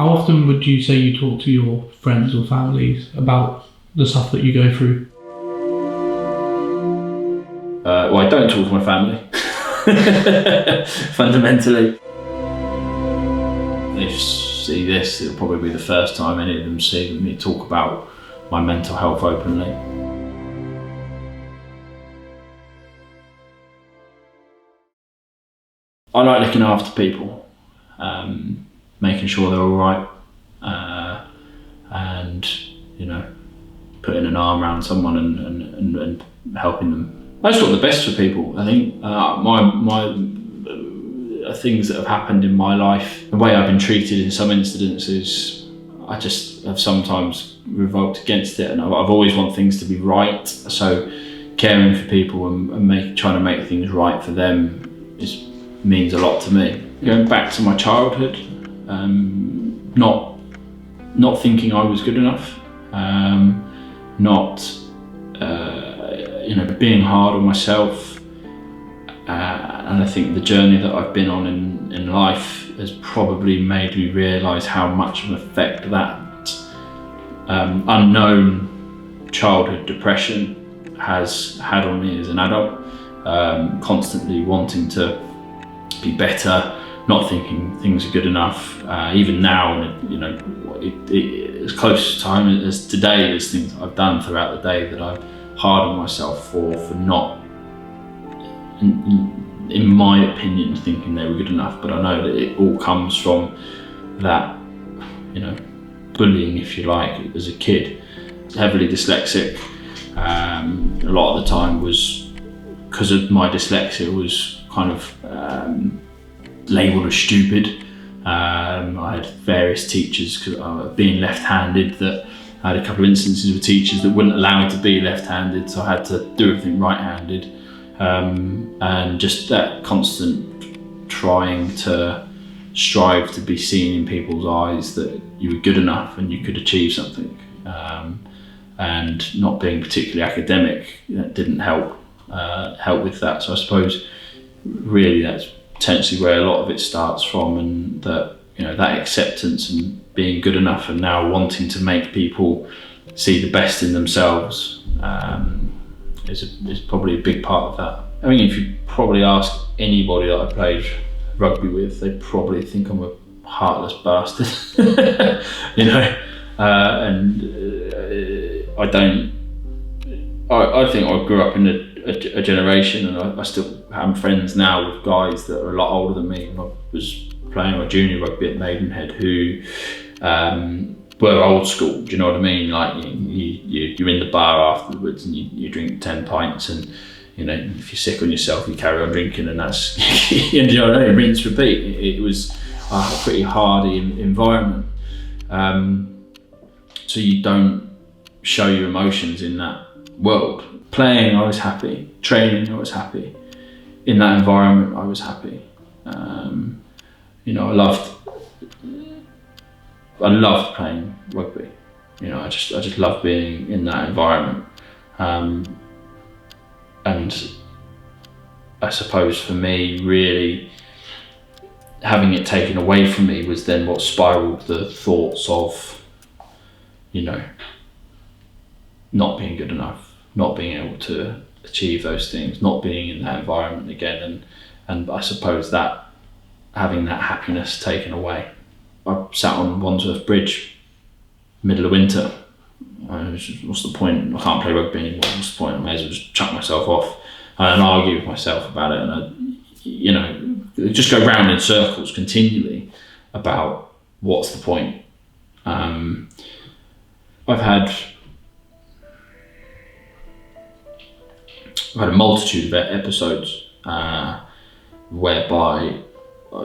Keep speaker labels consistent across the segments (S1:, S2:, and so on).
S1: How often would you say you talk to your friends or families about the stuff that you go through?
S2: Well, I don't talk to my family, fundamentally. If you see this, it'll probably be the first time any of them see me talk about my mental health openly. I like looking after people, making sure they're all right, and putting an arm around someone and helping them. I just want the best for people. I think my things that have happened in my life, the way I've been treated in some incidences, I just have sometimes revolted against it, and I've always wanted things to be right. So caring for people and trying to make things right for them means a lot to me. Going back to my childhood, not thinking I was good enough, being hard on myself, and I think the journey that I've been on in life has probably made me realise how much of an effect that unknown childhood depression has had on me as an adult. Constantly wanting to be better, not thinking things are good enough. Even now, as close to time as today, there's things I've done throughout the day that I'm hard on myself for not, in my opinion, thinking they were good enough. But I know that it all comes from that, bullying, if you like, as a kid. Heavily dyslexic. A lot of the time was because of my dyslexia was kind of labelled as stupid. I had various teachers, because being left-handed, that I had a couple of instances with teachers that wouldn't allow me to be left-handed, so I had to do everything right-handed. And just that constant trying to strive to be seen in people's eyes that you were good enough and you could achieve something. And not being particularly academic, didn't help with that. So I suppose really that's potentially where a lot of it starts from, and that that acceptance and being good enough, and now wanting to make people see the best in themselves is probably a big part of that. I mean, if you probably ask anybody that I played rugby with, they probably think I'm a heartless bastard. I think I grew up in a generation, and I still have friends now with guys that are a lot older than me. And I was playing my junior rugby at Maidenhead who were old school. Do you know what I mean? Like you're in the bar afterwards and you drink 10 pints, and if you're sick on yourself, you carry on drinking, and that's rinse, repeat. It was a pretty hardy environment. So you don't show your emotions in that world. Playing, I was happy. Training, I was happy. In that environment, I was happy. I loved playing rugby. I just loved being in that environment. And I suppose for me, really, having it taken away from me was then what spiraled the thoughts of, not being good enough, not being able to achieve those things, not being in that environment again, and I suppose that having that happiness taken away. I sat on Wandsworth Bridge, middle of winter. What's the point? I can't play rugby anymore. What's the point? I may as well just chuck myself off and argue with myself about it, and just go round in circles continually about what's the point. I've had a multitude of episodes whereby I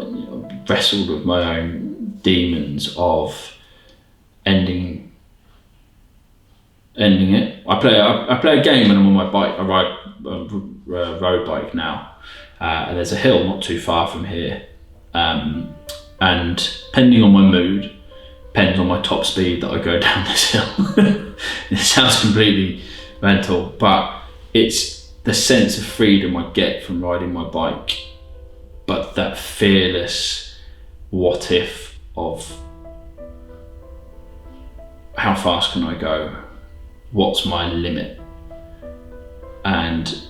S2: wrestled with my own demons of ending it. I play a game when I'm on my bike. I ride a road bike now, and there's a hill not too far from here, and depending on my mood, depends on my top speed that I go down this hill. It sounds completely mental, but it's the sense of freedom I get from riding my bike, but that fearless what if of how fast can I go? What's my limit? And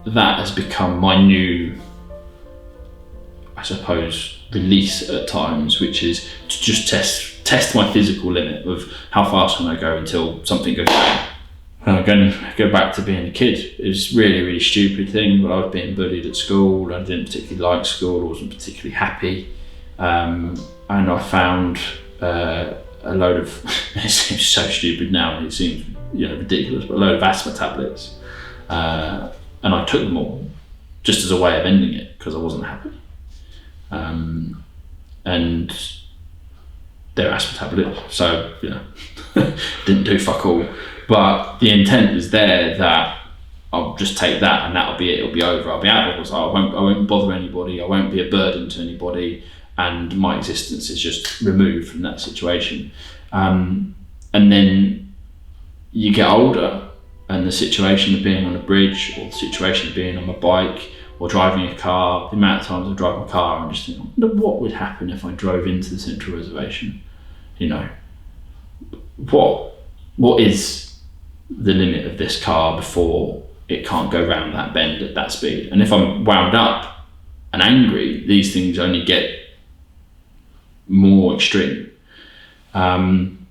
S2: that has become my new, I suppose, release at times, which is to just test my physical limit of how fast can I go until something goes down. And again, go back to being a kid. It was really, really stupid thing, but I was being bullied at school. I didn't particularly like school. I wasn't particularly happy. And I found a load of, it seems so stupid now and it seems ridiculous, but a load of asthma tablets. And I took them all just as a way of ending it because I wasn't happy. And they're asthma tablets, so didn't do fuck all. But the intent was there that I'll just take that and that'll be it. It'll be over. I'll be out of it. I won't bother anybody. I won't be a burden to anybody, and my existence is just removed from that situation. And then you get older, and the situation of being on a bridge, or the situation of being on my bike, or driving a car. The amount of times I drive my car and just think, I wonder what would happen if I drove into the Central Reservation. What is the limit of this car before it can't go round that bend at that speed? And if I'm wound up and angry, these things only get more extreme. And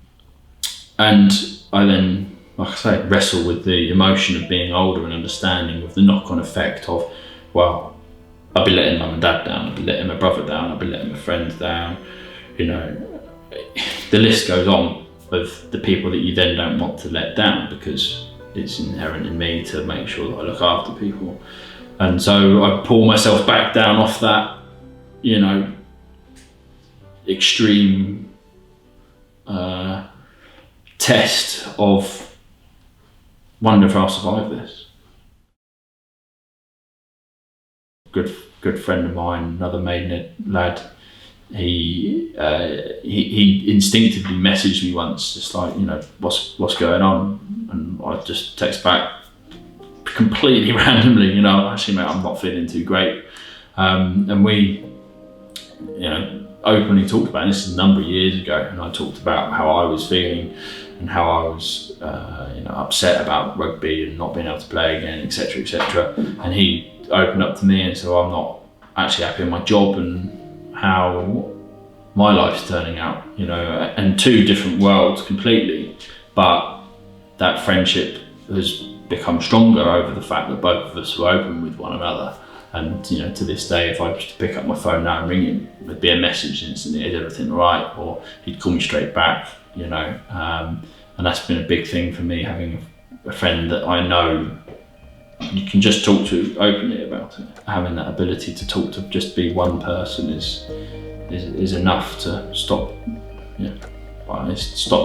S2: I then, like I say, wrestle with the emotion of being older and understanding of the knock-on effect of, well, I'll be letting mum and dad down, I'll be letting my brother down, I'll be letting my friends down. The list goes on of the people that you then don't want to let down, because it's inherent in me to make sure that I look after people. And so I pull myself back down off that, extreme test of wonder if I'll survive this. Good friend of mine, another Maidenhead lad, he instinctively messaged me once, just like, what's going on? And I just text back completely randomly, actually mate, I'm not feeling too great. And we, openly talked about it. This is a number of years ago, and I talked about how I was feeling and how I was upset about rugby and not being able to play again, etc., etc. And he opened up to me and said, well, I'm not actually happy in my job and how my life's turning out, and two different worlds completely. But that friendship has become stronger over the fact that both of us were open with one another. And to this day, if I was to pick up my phone now and ring him, there'd be a message instantly, is everything all right? Or he'd call me straight back, and that's been a big thing for me, having a friend that I know you can just talk to openly about it. Having that ability to talk to just be one person is enough to stop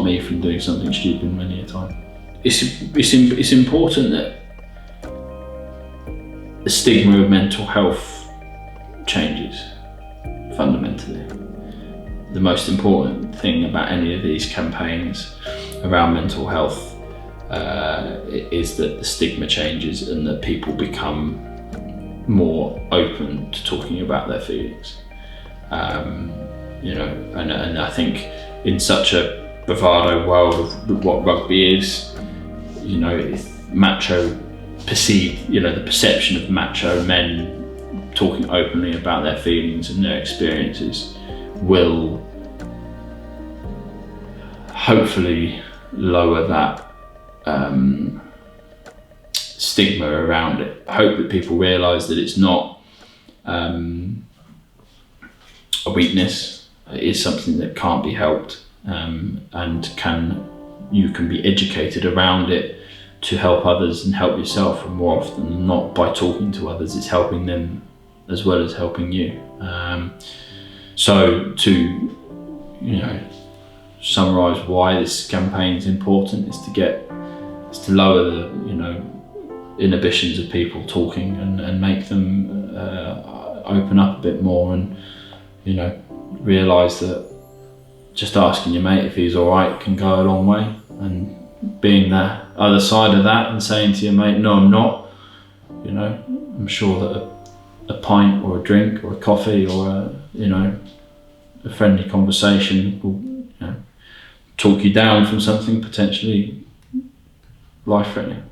S2: me from doing something stupid many a time. It's important that the stigma of mental health changes fundamentally. The most important thing about any of these campaigns around mental health is that the stigma changes and that people become more open to talking about their feelings. And I think in such a bravado world of what rugby is, macho perceived, the perception of macho men talking openly about their feelings and their experiences will hopefully lower that stigma around it. I hope that people realise that it's not a weakness. It is something that can't be helped, and you can be educated around it to help others and help yourself. And more often than not, by talking to others, it's helping them as well as helping you. So to summarise why this campaign is important is to lower the inhibitions of people talking and make them open up a bit more, and realise that just asking your mate if he's all right can go a long way, and being the other side of that and saying to your mate, no, I'm not. I'm sure that a pint or a drink or a coffee or a friendly conversation will talk you down from something potentially life-threatening.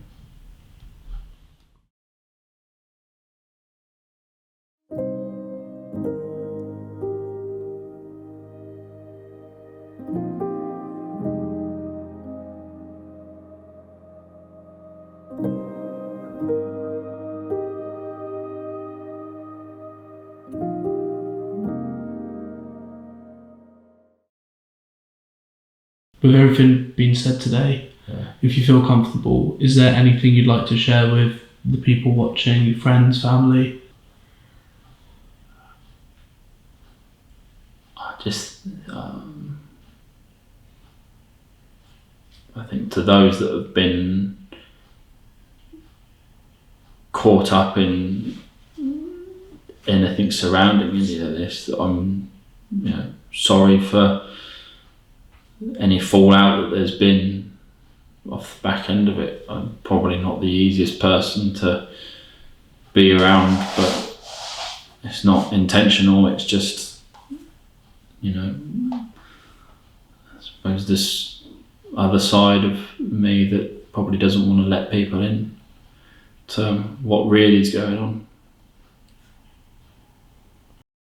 S1: With everything being said today, if you feel comfortable, is there anything you'd like to share with the people watching, friends, family?
S2: I think to those that have been caught up in anything surrounding any of this, that I'm sorry for any fallout that there's been off the back end of it. I'm probably not the easiest person to be around, but it's not intentional, it's just, I suppose this other side of me that probably doesn't want to let people in to what really is going on.